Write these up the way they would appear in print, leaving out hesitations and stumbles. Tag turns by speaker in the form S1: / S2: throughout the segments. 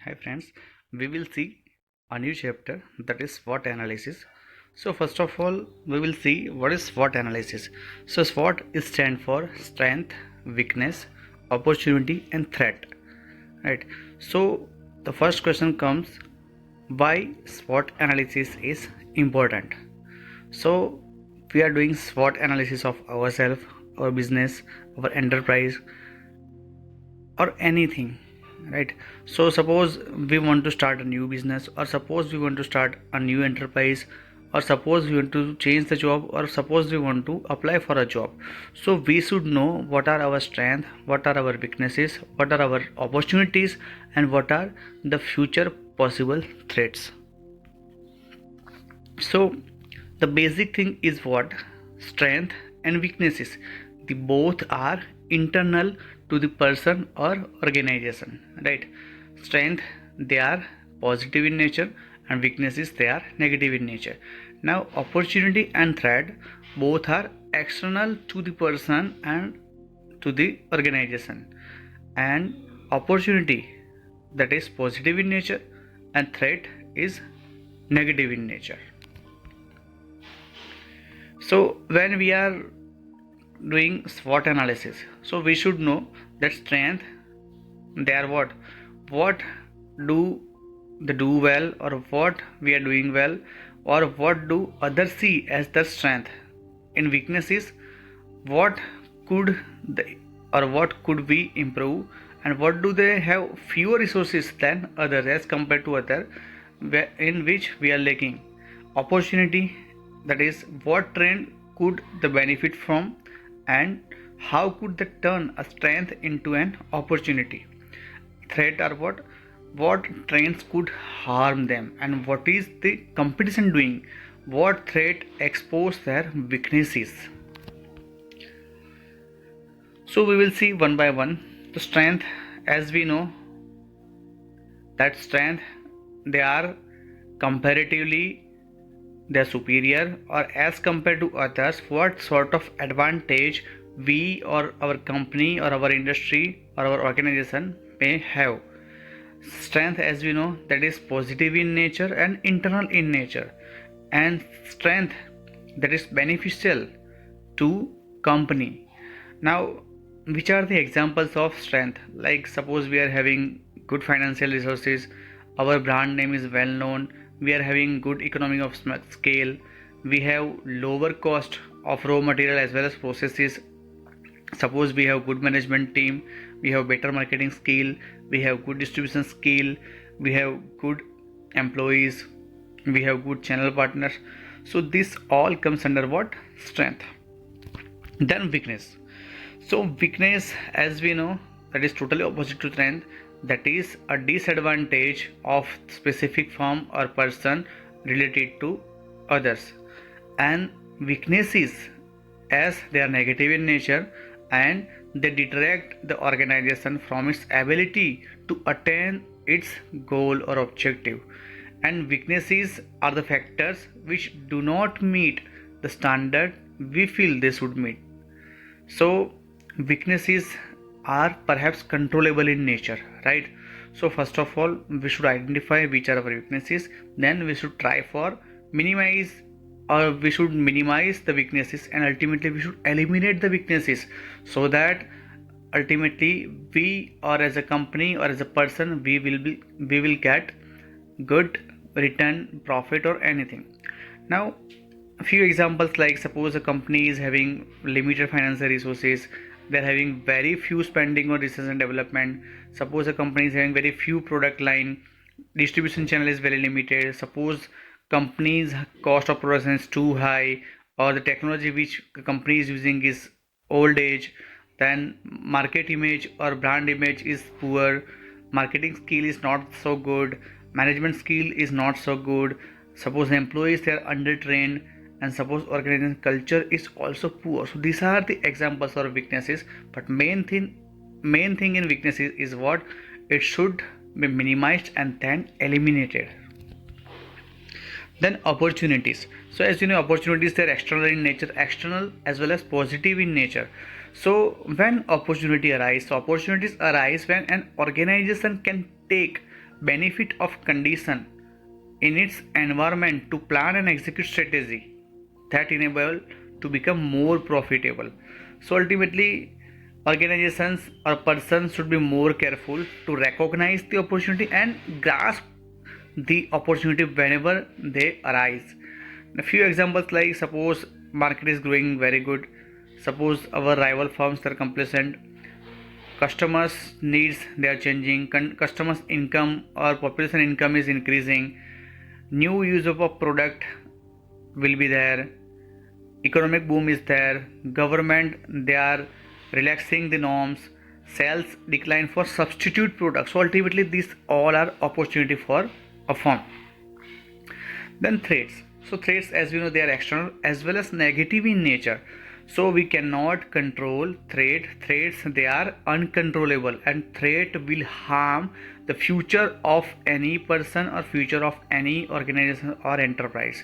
S1: Hi friends, we will see a new chapter, that is SWOT analysis. So first of all, we will see what is SWOT analysis. So SWOT is stand for strength, weakness, opportunity and threat. Right. So the first question comes, why SWOT analysis is important. So we are doing SWOT analysis of ourselves, our business, our enterprise, or anything, right? So suppose we want to start a new business, or suppose we want to start a new enterprise, or suppose we want to change the job, or suppose we want to apply for a job. So we should know what are our strengths, what are our weaknesses, what are our opportunities, and what are the future possible threats. So the basic thing is what strength and weaknesses, the both are internal to the person or organization, right? Strength, they are positive in nature, and weaknesses, they are negative in nature. Now opportunity and threat, both are external to the person and to the organization. And opportunity, that is positive in nature, and threat is negative in nature. So when we are doing SWOT analysis, so we should know that strength, they are what do they do well, or what we are doing well, or what do others see as the strength. In weaknesses, what could they, or what could we improve, and what do they have fewer resources than others as compared to other, in which we are lacking. Opportunity, that is what trend could the benefit from, and how could they turn a strength into an opportunity. Threat are what trends could harm them, and what is the competition doing, what threat expose their weaknesses. So we will see one by one. The strength, as we know that strength, they are comparatively, they are superior, or as compared to others, what sort of advantage we or our company or our industry or our organization may have. Strength, as we know, that is positive in nature and internal in nature, and strength that is beneficial to company. Now, which are the examples of strength? Like suppose we are having good financial resources, our brand name is well known, we are having good economy of scale, we have lower cost of raw material as well as processes. Suppose we have good management team, we have better marketing skill, we have good distribution skill, we have good employees, we have good channel partners. So this all comes under what? Strength. Then weakness. So weakness, as we know, that is totally opposite to strength, that is a disadvantage of specific firm or person related to others. And weaknesses, as they are negative in nature, and they detract the organization from its ability to attain its goal or objective. And weaknesses are the factors which do not meet the standard we feel they should meet. So weaknesses are perhaps controllable in nature, right? So first of all, we should identify which are our weaknesses, then we should try for minimize, or we should minimize the weaknesses, and ultimately we should eliminate the weaknesses, so that ultimately we, or as a company or as a person, we will get good return, profit, or anything. Now a few examples, like suppose a company is having limited financial resources, they're having very few spending on research and development. Suppose a company is having very few product line, distribution channel is very limited. Suppose company's cost of production is too high, or the technology which the company is using is old age, then market image or brand image is poor, marketing skill is not so good, management skill is not so good, suppose employees, they are undertrained, and suppose organization culture is also poor. So these are the examples of weaknesses. But main thing in weaknesses is what? It should be minimized and then eliminated. Then opportunities. So as you know, opportunities, they're external in nature, external as well as positive in nature. So when opportunities arise when an organization can take benefit of condition in its environment to plan and execute strategy that enable to become more profitable. So ultimately, organizations or persons should be more careful to recognize the opportunity and grasp the opportunity whenever they arise. A few examples, like suppose market is growing very good, suppose our rival firms are complacent, customers needs they are changing, customers income or population income is increasing, new use of a product will be there, economic boom is there, government they are relaxing the norms, sales decline for substitute products. So ultimately these all are opportunity for a firm. Then threats. So threats, as we know, they are external as well as negative in nature. So we cannot control threats, they are uncontrollable, and threat will harm the future of any person or future of any organization or enterprise.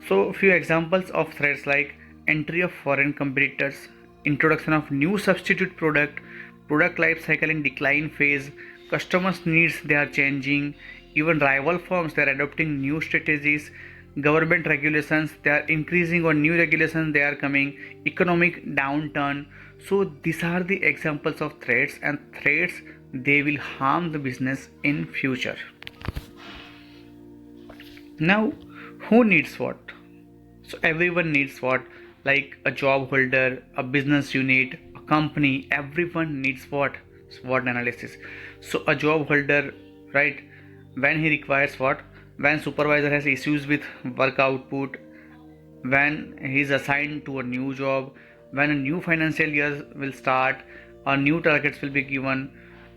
S1: So few examples of threats, like entry of foreign competitors, introduction of new substitute product life cycle in decline phase, customers needs they are changing, even rival firms they are adopting new strategies, government regulations they are increasing or new regulations they are coming, economic downturn. So these are the examples of threats, and threats they will harm the business in future. Now, who needs what? So everyone needs what? Like a job holder, a business unit, a company, everyone needs what? SWOT analysis. So a job holder, right, when he requires what? When supervisor has issues with work output, when he is assigned to a new job, when a new financial year will start, or new targets will be given,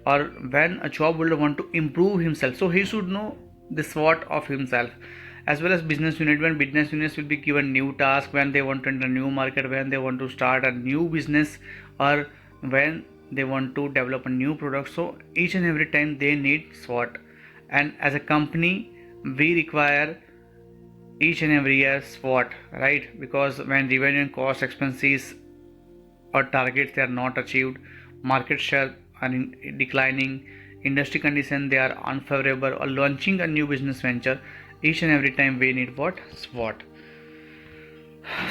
S1: or when a job holder want to improve himself, so he should know the SWOT of himself. As well as business unit, when business units will be given new task, when they want to enter a new market, when they want to start a new business, or when they want to develop a new product. So each and every time they need SWOT. And as a company, we require each and every year SWOT, right? Because when revenue and cost expenses or targets they are not achieved, market share are declining, industry condition they are unfavorable, or launching a new business venture, each and every time we need what? SWOT.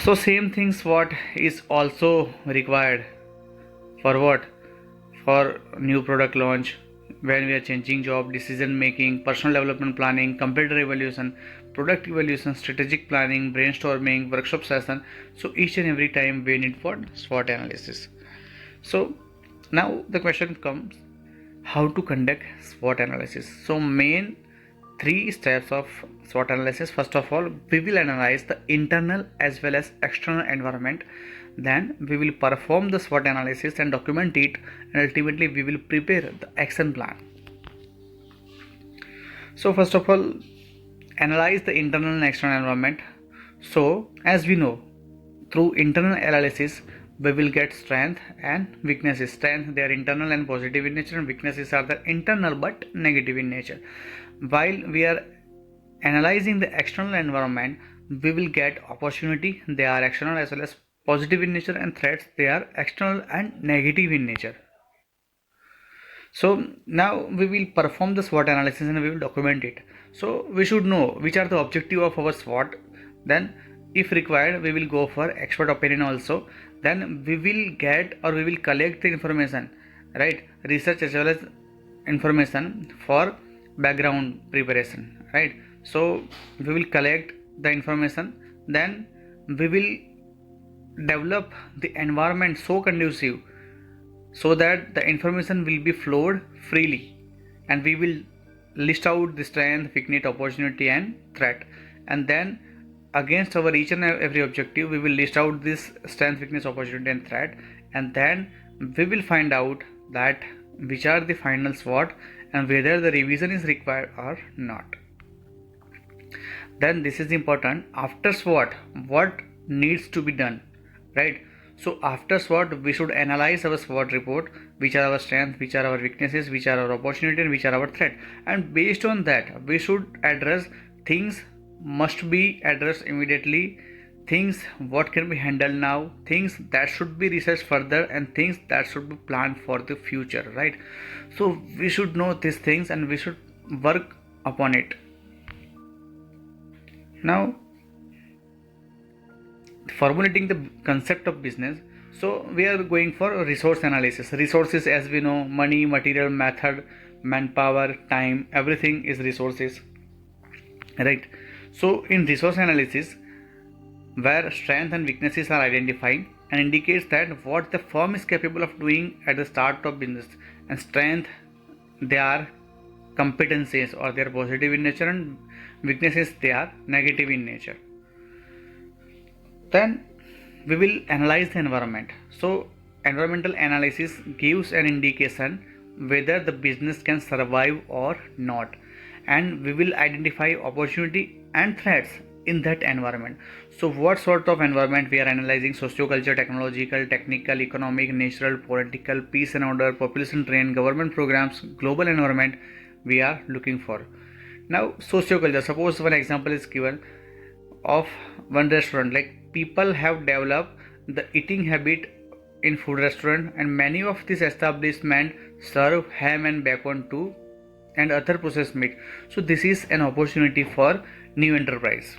S1: So same thing, SWOT is also required for what? For new product launch, when we are changing job, decision making, personal development planning, competitor evaluation, product evaluation, strategic planning, brainstorming, workshop session. So each and every time we need what? SWOT analysis. So now the question comes, how to conduct SWOT analysis? So main three steps of SWOT analysis. First of all, we will analyze the internal as well as external environment. Then we will perform the SWOT analysis and document it, and ultimately we will prepare the action plan. So first of all, analyze the internal and external environment. So as we know, through internal analysis we will get strength and weaknesses. Strength they are internal and positive in nature, and weaknesses are the internal but negative in nature. While we are analyzing the external environment, we will get opportunity, they are external as well as positive in nature, and threats they are external and negative in nature. So now we will perform the SWOT analysis and we will document it. So we should know which are the objective of our SWOT. Then if required we will go for expert opinion also. Then we will get or we will collect the information, right, research as well as information for background preparation, right. So we will collect the information, then we will develop the environment so conducive so that the information will be flowed freely, and we will list out the strength, weakness, opportunity and threat, and then against our each and every objective we will list out this strength, weakness, opportunity and threat, and then we will find out that which are the final SWOT and whether the revision is required or not. Then this is important, after SWOT what needs to be done, right. So after SWOT we should analyze our SWOT report, which are our strengths, which are our weaknesses, which are our opportunity and which are our threat, and based on that we should address things must be addressed immediately, things what can be handled now, things that should be researched further, and things that should be planned for the future, right. So we should know these things and we should work upon it. Now, formulating the concept of business, so we are going for resource analysis. Resources, as we know, money, material, method, manpower, time, everything is resources, right? So in resource analysis, where strengths and weaknesses are identified and indicates that what the firm is capable of doing at the start of business, and strength, they are competencies or they are positive in nature, and weaknesses, they are negative in nature. Then we will analyze the environment. So environmental analysis gives an indication whether the business can survive or not, and we will identify opportunity and threats in that environment. So what sort of environment we are analyzing? Socioculture, technological, technical, economic, natural, political, peace and order, population trend, government programs, global environment we are looking for. Now socioculture, suppose one example is given of one restaurant, like people have developed the eating habit in food restaurant, and many of these establishments serve ham and bacon too and other processed meat. So this is an opportunity for new enterprise.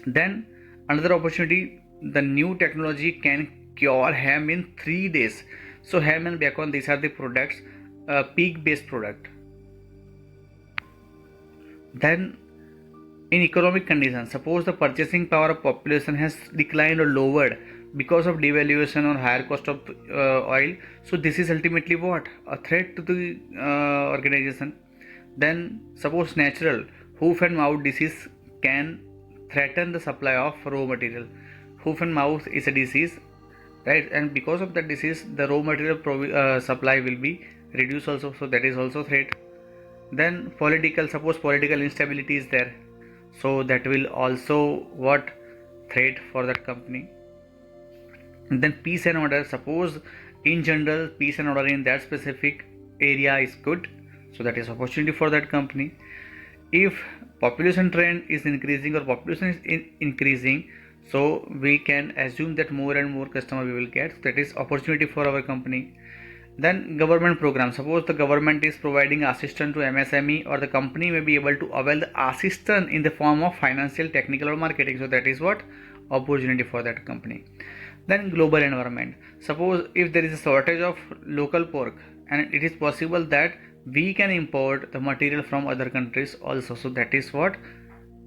S1: Then another opportunity, the new technology can cure ham in 3 days. So ham and bacon, these are the products, pig based product. Then in economic conditions, suppose the purchasing power of population has declined or lowered because of devaluation or higher cost of oil. So this is ultimately what? A threat to the organization. Then suppose natural, hoof and mouth disease can threaten the supply of raw material. Hoof and mouth is a disease, right? And because of that disease, the raw material supply will be reduced also. So that is also threat. Then political, suppose political instability is there, so that will also what? Threat for that company. And then peace and order, suppose in general peace and order in that specific area is good, so that is opportunity for that company. If population trend is increasing or population is increasing, so we can assume that more and more customer we will get, that is opportunity for our company. Then government program, suppose the government is providing assistance to MSME, or the company may be able to avail the assistance in the form of financial, technical or marketing, so that is what? Opportunity for that company. Then global environment, suppose if there is a shortage of local pork and it is possible that we can import the material from other countries also, so that is what?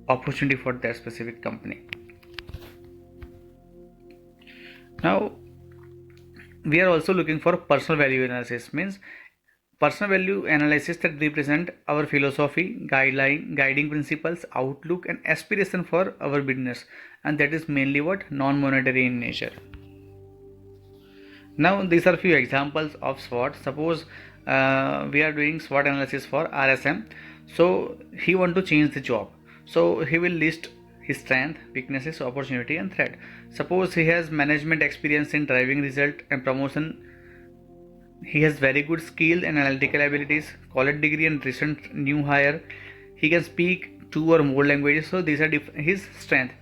S1: Opportunity for that specific company. Now we are also looking for personal value analysis, means personal value analysis that represent our philosophy, guiding principles, outlook and aspiration for our business, and that is mainly what? Non-monetary in nature. Now these are few examples of SWOT. Suppose we are doing SWOT analysis for RSM, so he want to change the job, so he will list his strength, weaknesses, opportunity and threat. Suppose he has management experience in driving result and promotion, he has very good skill and analytical abilities, college degree and recent new hire, he can speak 2 or more languages, so these are his strength.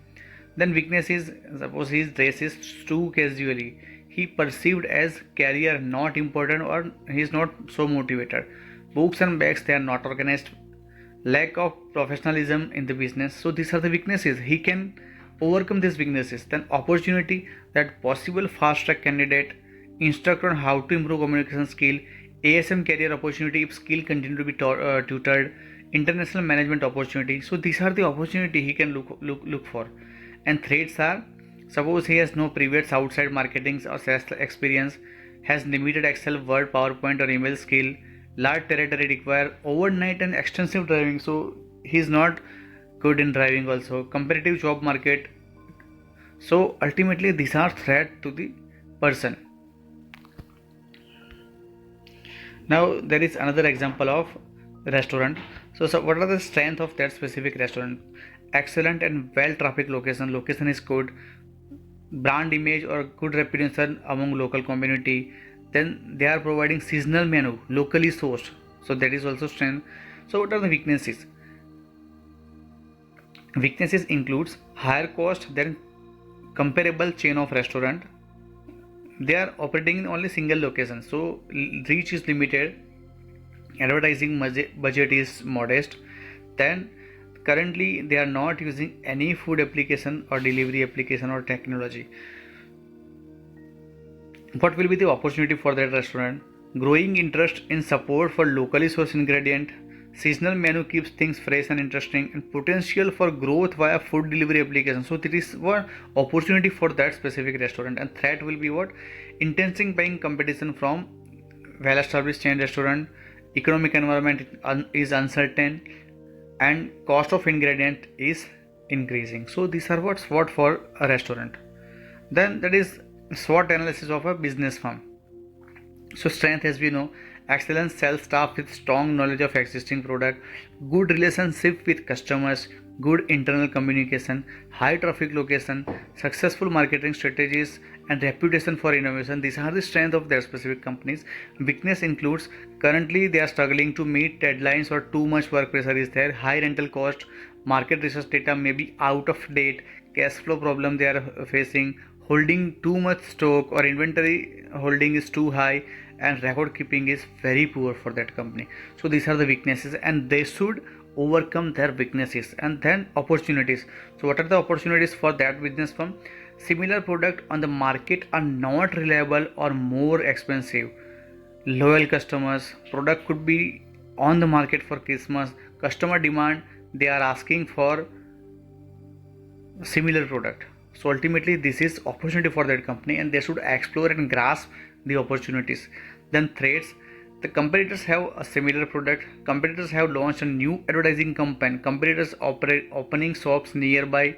S1: Then weaknesses, suppose he dresses too casually, he perceived as career not important, or he is not so motivated, books and bags, they are not organized, lack of professionalism in the business. So these are the weaknesses, he can overcome these weaknesses. Then opportunity, that possible fast track candidate, instruct on how to improve communication skill, ASM career opportunity if skill continue to be tutored, international management opportunity. So these are the opportunity he can look for. And threats are, suppose he has no previous outside marketing or sales experience, has limited Excel, Word, PowerPoint or email skill, large territory require overnight and extensive driving, so he is not good in driving also, competitive job market. So ultimately these are threat to the person. Now there is another example of restaurant. So what are the strength of that specific restaurant? Excellent and well traffic location is good, brand image or good reputation among local community. Then they are providing seasonal menu, locally sourced, so that is also strength. So what are the weaknesses? Weaknesses includes higher cost than comparable chain of restaurant, they are operating in only single location, so reach is limited, advertising budget is modest, then currently they are not using any food application or delivery application or technology. What will be the opportunity for that restaurant? Growing interest in support for locally sourced ingredient, seasonal menu keeps things fresh and interesting, and potential for growth via food delivery application. So there is one opportunity for that specific restaurant, and threat will be what? Intensifying competition from well-established chain restaurant, economic environment is uncertain, and cost of ingredient is increasing. So these are what SWOT for a restaurant. Then that is SWOT analysis of a business firm. So strength, as we know, excellent sales staff with strong knowledge of existing product, good relationship with customers, good internal communication, high traffic location, successful marketing strategies, and reputation for innovation. These are the strength of their specific companies. Weakness includes currently they are struggling to meet deadlines or too much work pressure is there, high rental cost, market research data may be out of date, cash flow problem they are facing, holding too much stock or inventory holding is too high, and record keeping is very poor for that company. So these are the weaknesses, and they should overcome their weaknesses. And then opportunities. So what are the opportunities for that business firm? Similar product on the market are not reliable or more expensive. Loyal customers, product could be on the market for Christmas, customer demand, they are asking for similar product. So ultimately this is opportunity for that company, and they should explore and grasp the opportunities. Then threats. The competitors have a similar product, competitors have launched a new advertising campaign, competitors opening shops nearby,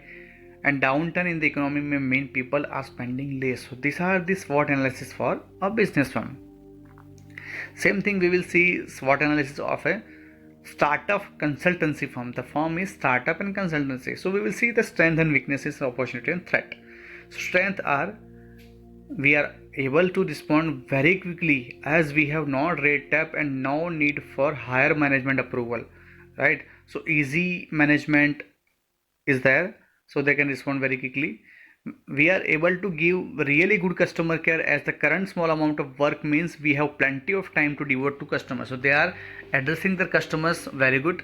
S1: and downturn in the economy may mean people are spending less. So these are the SWOT analysis for a business firm. Same thing we will see SWOT analysis of a startup consultancy firm. The firm is startup and consultancy. So we will see the strength and weaknesses, opportunity and threat. So strength are we are able to respond very quickly as we have no red tape and no need for higher management approval, right? So easy management is there, so they can respond very quickly. We are able to give really good customer care as the current small amount of work means we have plenty of time to devote to customers. So they are addressing their customers very good.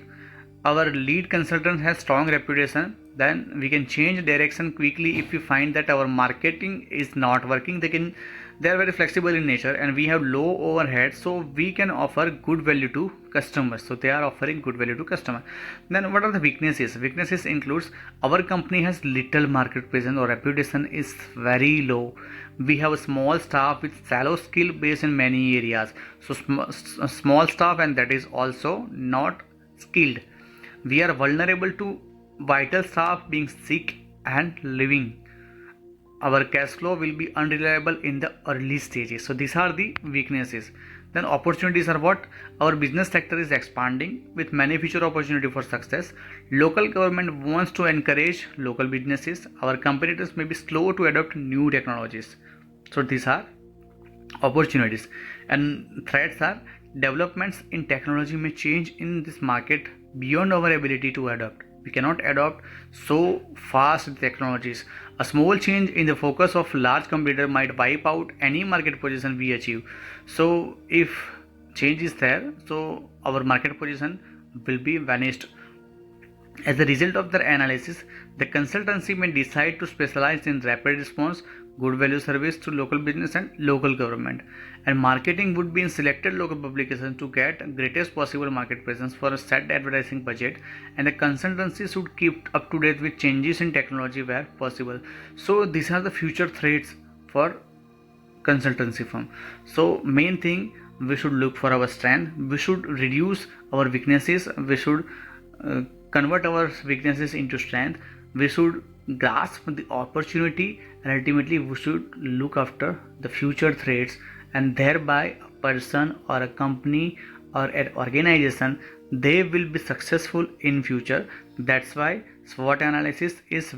S1: Our lead consultant has strong reputation. Then we can change direction quickly if we find that our marketing is not working. They are very flexible in nature, and we have low overhead, so we can offer good value to customers. So they are offering good value to customer. Then what are the weaknesses? Weaknesses includes our company has little market presence or reputation is very low. We have a small staff with shallow skill base in many areas. So small staff, and that is also not skilled. We are vulnerable to vital staff being sick and leaving. Our cash flow will be unreliable in the early stages. So these are the weaknesses. Then opportunities are what? Our business sector is expanding with many future opportunity for success. Local government wants to encourage local businesses. Our competitors may be slow to adopt new technologies. So these are opportunities. And threats are developments in technology may change in this market beyond our ability to adapt. We cannot adopt so fast technologies. A small change in the focus of large competitor might wipe out any market position we achieve. So if change is there, so our market position will be vanished. As a result of their analysis, the consultancy may decide to specialize in rapid response, good value service to local business and local government. And marketing would be in selected local publications to get greatest possible market presence for a set advertising budget. And the consultancy should keep up to date with changes in technology where possible. So these are the future threats for consultancy firm. So main thing, we should look for our strength. We should reduce our weaknesses. We should convert our weaknesses into strength. We should grasp the opportunity, and ultimately we should look after the future threats, and thereby a person or a company or an organization, they will be successful in future. That's why SWOT analysis is